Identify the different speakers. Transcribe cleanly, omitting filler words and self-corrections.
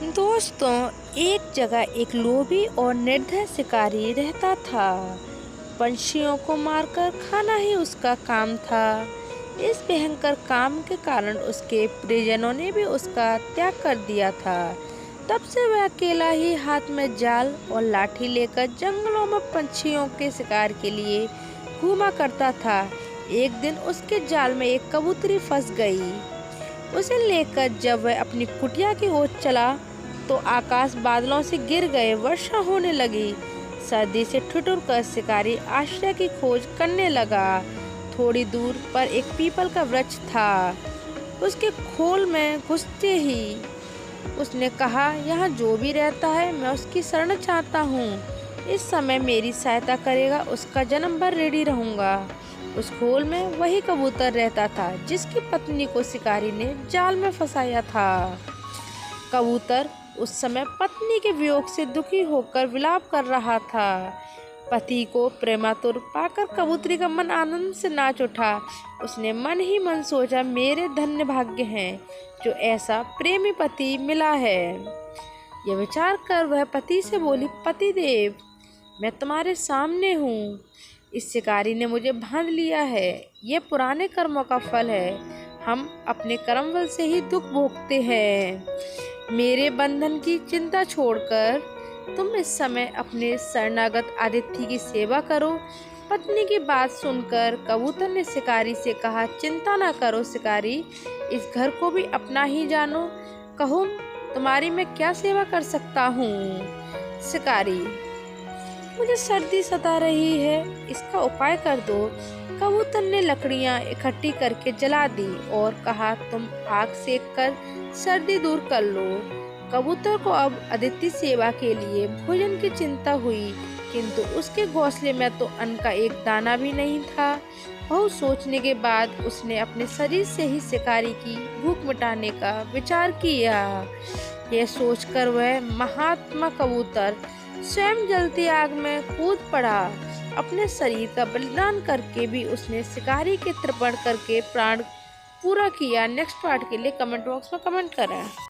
Speaker 1: दोस्तों, एक जगह एक लोभी और निर्दय शिकारी रहता था। पंछियों को मारकर खाना ही उसका काम था। इस भयंकर काम के कारण उसके परिजनों ने भी उसका त्याग कर दिया था। तब से वह अकेला ही हाथ में जाल और लाठी लेकर जंगलों में पंछियों के शिकार के लिए घूमा करता था। एक दिन उसके जाल में एक कबूतरी फंस गई। उसे लेकर जब वह अपनी कुटिया की ओर चला तो आकाश बादलों से गिर गए, वर्षा होने लगी। सर्दी से ठिठुर कर शिकारी आश्रय की खोज करने लगा। थोड़ी दूर पर एक पीपल का वृक्ष था। उसके खोल में घुसते ही उसने कहा, यहाँ जो भी रहता है मैं उसकी शरण चाहता हूँ। इस समय मेरी सहायता करेगा, उसका जन्म भर रेडी रहूंगा। उस खोल में वही कबूतर रहता था जिसकी पत्नी को शिकारी ने जाल में फंसाया था। कबूतर उस समय पत्नी के वियोग से दुखी होकर विलाप कर रहा था। पति को प्रेमातुर पाकर कबूतरी का मन आनंद से नाच उठा। उसने मन ही मन सोचा, मेरे धन्य भाग्य हैं जो ऐसा प्रेमी पति मिला है। यह विचार कर वह पति से बोली, पतिदेव, मैं तुम्हारे सामने हूँ। इस शिकारी ने मुझे बांध लिया है। ये पुराने कर्मों का फल है। हम अपने कर्म बल से ही दुख भोगते हैं। मेरे बंधन की चिंता छोड़कर तुम इस समय अपने शरणागत अतिथि की सेवा करो। पत्नी की बात सुनकर कबूतर ने शिकारी से कहा, चिंता न करो शिकारी, इस घर को भी अपना ही जानो। कहो, तुम्हारी मैं क्या सेवा कर सकता हूँ। शिकारी, मुझे सर्दी सता रही है, इसका उपाय कर दो। कबूतर ने लकड़ियां इकट्ठी करके जला दी और कहा, तुम आग सेक कर सर्दी दूर कर लो। कबूतर को अब अतिथि सेवा के लिए भोजन की चिंता हुई, किंतु उसके घोंसले में तो अन्न का एक दाना भी नहीं था। बहुत सोचने के बाद उसने अपने शरीर से ही शिकारी की भूख मिटाने का विचार किया। यह सोचकर वह महात्मा कबूतर स्वयं जलती आग में कूद पड़ा। अपने शरीर का बलिदान करके भी उसने शिकारी के तर्पण करके प्राण पूरा किया। नेक्स्ट पार्ट के लिए कमेंट बॉक्स में कमेंट करें।